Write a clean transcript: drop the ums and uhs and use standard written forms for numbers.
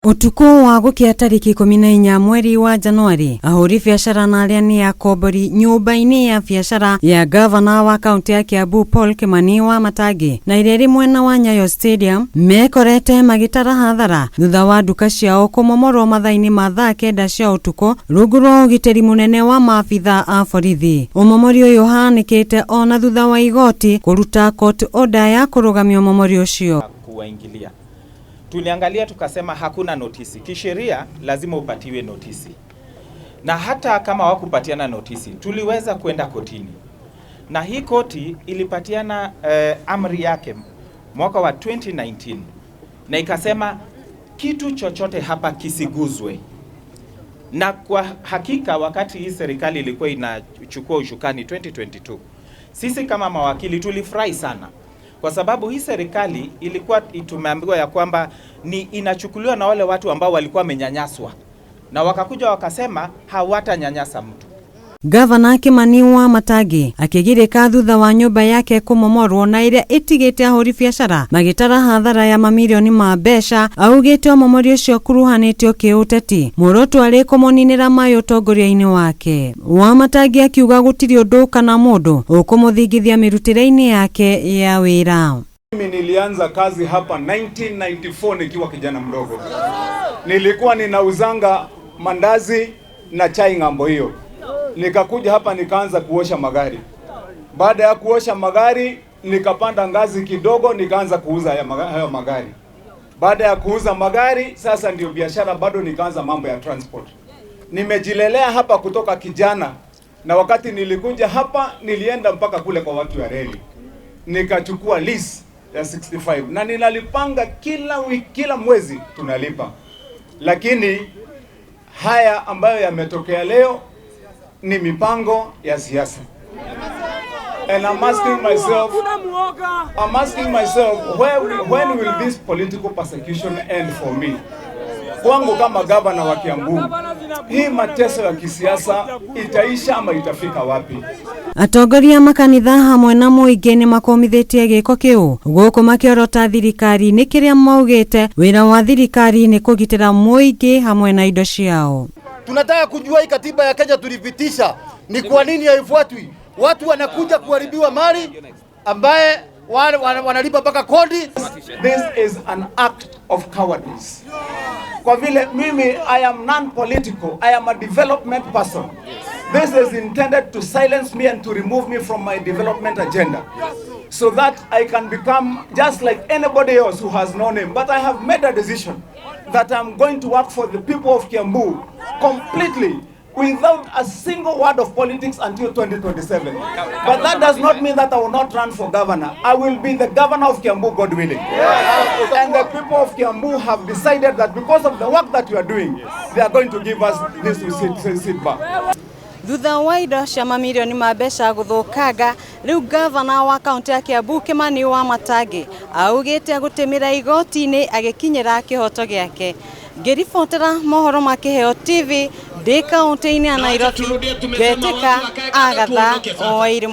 Utuko wa gukia tariki 14 mweri wa Januari, ahuri biashara na aria ni akombori nyumba-ini ya biashara ya gavana wa kaunti ya Kiambu Paul Kimani Wamatangi na iria ri mwena wa Nyayo Stadium mekorete magitara hathara thutha wa nduka ciao kumomorwo mathaa-ini ma thaa 9 cia utuko rungu rwa ugitiri munene wa maabitha a borithi. Umomori uyu hanikite ona thutha wa igoti kuruta court order ya kurugamia umomori ucio. Kuwaingilia tuliangalia tukasema hakuna notisi. Kisheria lazima upatiwe notisi, na hata kama hawakupatiana notisi tuliweza kwenda kotini, na hii koti ilipatiana amri yake mwaka wa 2019 na ikasema kitu chochote hapa kisiguzwe. Na kwa hakika wakati hii serikali ilikuwa inachukua ushukani 2022, sisi kama mawakili tulifurahi sana, kwa sababu hii serikali ilikuwa tumeambiwa ya kwamba ni inachukuliwa na wale watu ambao walikuwa wamenyanyaswa, na wakakuja wakasema hawatanyanyasa mtu. Gavana Kimani Wamatangi akigirika thutha wa nyumba yake kumomorwo na iria itigite ahuri biashara magitara hathara ya mamilioni ma mbeca, augite umomori ucio kuruhanitio kiuteti muroto ari kumuninira mayo utongoria-ini wake. Wamatangi akiuga gutiri undu kana mundu ukumuthingithia mirutire-ini yake ya wira. Mimi nilianza kazi hapa 1994 nikiwa kijana mdogo. Nilikuwa ninauzanga mandazi na chai ng'ambo hiyo. Nikakuja hapa nikaanza kuosha magari. Baada ya kuosha magari nikapanda ngazi kidogo nikaanza kuuza hayo magari. Baada ya kuuza magari sasa ndio biashara bado nikaanza mambo ya transport. Nimejilelea hapa kutoka kijana, na wakati nilikuja hapa nilienda mpaka kule kwa watu ya reli. Nikachukua lease ya 65 na ninalipanga kila wiki, kila mwezi tunalipa. Lakini haya ambayo yametokea leo ni mipango ya siasa. And I'm asking myself, when will this political persecution end for me? Kwangu kama gavana wa Kiambu, hii mateso ya kisiasa itaisha ama itafika wapi? Atongoria makanitha hamwe na muingi ni makomithitie giko kiu guku makiorota thirikari ni kiria maugite wira wa thirikari ni kugitira muingi hamwe na indo ciao. Tunataka kujua hii katiba ya Kenya tulipitisha ni kwa nini haifuatwi? Watu wanakuja kuharibiwa mali ambaye wanalipa mpaka kodi. This is an act of cowardice. Kwa vile mimi I am non-political, I am a development person. This is intended to silence me and to remove me from my development agenda, so that I can become just like anybody else who has no name. But I have made a decision that I'm going to work for the people of Kiambu completely, without a single word of politics until 2027. But that does not mean that I will not run for governor. I will be the governor of Kiambu, God willing. And the people of Kiambu have decided that because of the work that we are doing, they are going to give us this seat back. Thutha wa indo cia mamilioni ma mbeca guthukanga, riu gavana wa kaunti ya Kiambu Kimani Wamatangi augite agutimira igoti-ini agikinyira kihoto giake. Ngiribotera mohoro ma Kiheo TV ndi kaunti-ini ya Nairobi, Ngetika Agatha Owairi.